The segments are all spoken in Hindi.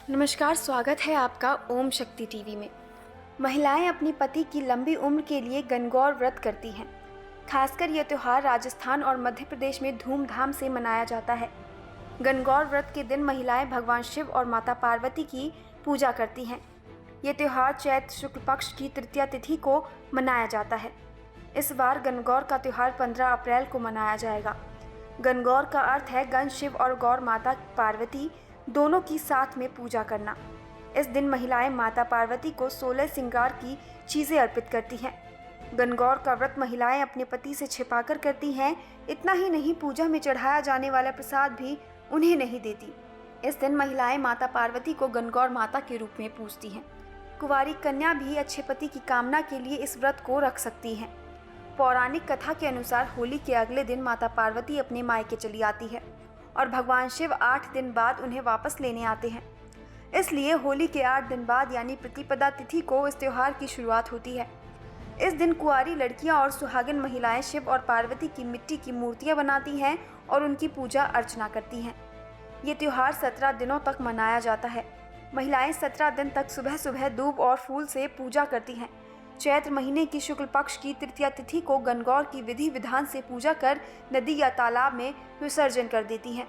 नमस्कार, स्वागत है आपका ओम शक्ति टीवी में। महिलाएं अपने पति की लंबी उम्र के लिए गणगौर व्रत करती हैं। खासकर यह त्यौहार राजस्थान और मध्य प्रदेश में धूमधाम से मनाया जाता है। गणगौर व्रत के दिन महिलाएं भगवान शिव और माता पार्वती की पूजा करती हैं। ये त्यौहार चैत्र शुक्ल पक्ष की तृतीया तिथि को मनाया जाता है। इस बार गणगौर का त्यौहार 15 अप्रैल को मनाया जाएगा। गणगौर का अर्थ है गण शिव और गौर माता पार्वती दोनों की साथ में पूजा करना। इस दिन महिलाएं माता पार्वती को 16 श्रृंगार की चीज़ें अर्पित करती हैं। गणगौर का व्रत महिलाएं अपने पति से छिपाकर करती हैं। इतना ही नहीं, पूजा में चढ़ाया जाने वाला प्रसाद भी उन्हें नहीं देती। इस दिन महिलाएं माता पार्वती को गणगौर माता के रूप में पूजती हैं। कुंवारी कन्या भी अच्छे पति की कामना के लिए इस व्रत को रख सकती हैं। पौराणिक कथा के अनुसार होली के अगले दिन माता पार्वती अपने मायके चली आती है और भगवान शिव 8 दिन बाद उन्हें वापस लेने आते हैं। इसलिए होली के 8 दिन बाद यानी प्रतिपदा तिथि को इस त्यौहार की शुरुआत होती है। इस दिन कुंवारी लड़कियां और सुहागिन महिलाएं शिव और पार्वती की मिट्टी की मूर्तियां बनाती हैं और उनकी पूजा अर्चना करती हैं। ये त्यौहार 17 दिनों तक मनाया जाता है। महिलाएं 17 दिन तक सुबह सुबह दूब और फूल से पूजा करती हैं। चैत्र महीने की शुक्ल पक्ष की तृतीया तिथि को गणगौर की विधि विधान से पूजा कर नदी या तालाब में विसर्जन कर देती हैं।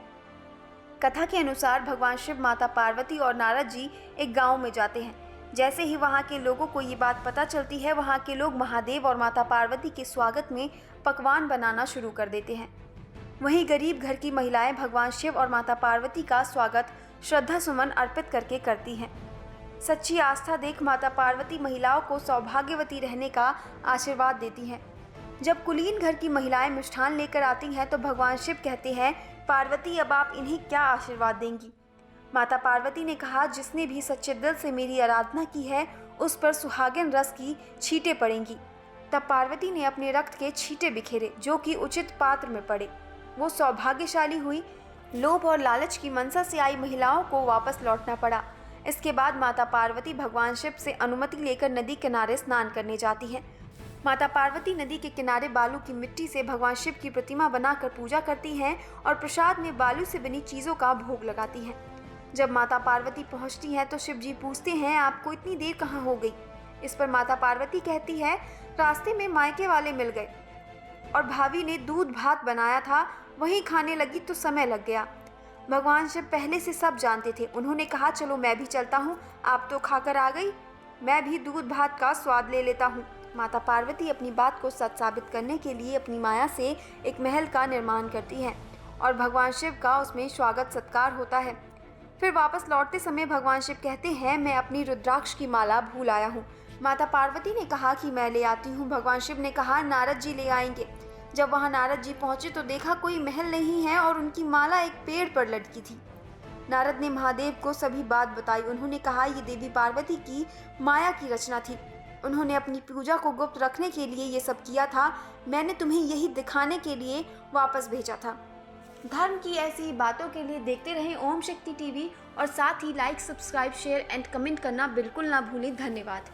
कथा के अनुसार भगवान शिव, माता पार्वती और नारद जी एक गांव में जाते हैं। जैसे ही वहां के लोगों को ये बात पता चलती है, वहां के लोग महादेव और माता पार्वती के स्वागत में पकवान बनाना शुरू कर देते हैं। वहीं गरीब घर की महिलाएं भगवान शिव और माता पार्वती का स्वागत श्रद्धा सुमन अर्पित करके करती हैं। सच्ची आस्था देख माता पार्वती महिलाओं को सौभाग्यवती रहने का आशीर्वाद देती हैं। जब कुलीन घर की महिलाएं मिष्ठान लेकर आती हैं तो भगवान शिव कहते हैं, पार्वती अब आप इन्हें क्या आशीर्वाद देंगी। माता पार्वती ने कहा, जिसने भी सच्चे दिल से मेरी आराधना की है उस पर सुहागिन रस की छींटे पड़ेंगी। तब पार्वती ने अपने रक्त के छींटे बिखेरे जो कि उचित पात्र में पड़े। वो सौभाग्यशाली हुई। लोभ और लालच की मनसा से आई महिलाओं को वापस लौटना पड़ा। इसके बाद माता पार्वती भगवान शिव से अनुमति लेकर नदी किनारे स्नान करने जाती हैं। माता पार्वती नदी के किनारे बालू की मिट्टी से भगवान शिव की प्रतिमा बनाकर पूजा करती हैं और प्रसाद में बालू से बनी चीज़ों का भोग लगाती हैं। जब माता पार्वती पहुंचती हैं तो शिव जी पूछते हैं, आपको इतनी देर कहाँ हो गई। इस पर माता पार्वती कहती है, रास्ते में मायके वाले मिल गए और भाभी ने दूध भात बनाया था, वहीं खाने लगी तो समय लग गया। भगवान शिव पहले से सब जानते थे। उन्होंने कहा, चलो मैं भी चलता हूँ, आप तो खाकर आ गई, मैं भी दूध भात का स्वाद ले लेता हूँ। माता पार्वती अपनी बात को सच साबित करने के लिए अपनी माया से एक महल का निर्माण करती हैं और भगवान शिव का उसमें स्वागत सत्कार होता है। फिर वापस लौटते समय भगवान शिव कहते हैं, मैं अपनी रुद्राक्ष की माला भूल आया हूँ। माता पार्वती ने कहा कि मैं ले आती हूँ। भगवान शिव ने कहा, नारद जी ले आएंगे। जब वहां नारद जी पहुंचे तो देखा कोई महल नहीं है और उनकी माला एक पेड़ पर लटकी थी। नारद ने महादेव को सभी बात बताई। उन्होंने कहा, ये देवी पार्वती की माया की रचना थी। उन्होंने अपनी पूजा को गुप्त रखने के लिए ये सब किया था। मैंने तुम्हें यही दिखाने के लिए वापस भेजा था। धर्म की ऐसी ही बातों के लिए देखते रहें ओम शक्ति टीवी और साथ ही like, subscribe, share and comment करना बिल्कुल ना भूलें। धन्यवाद।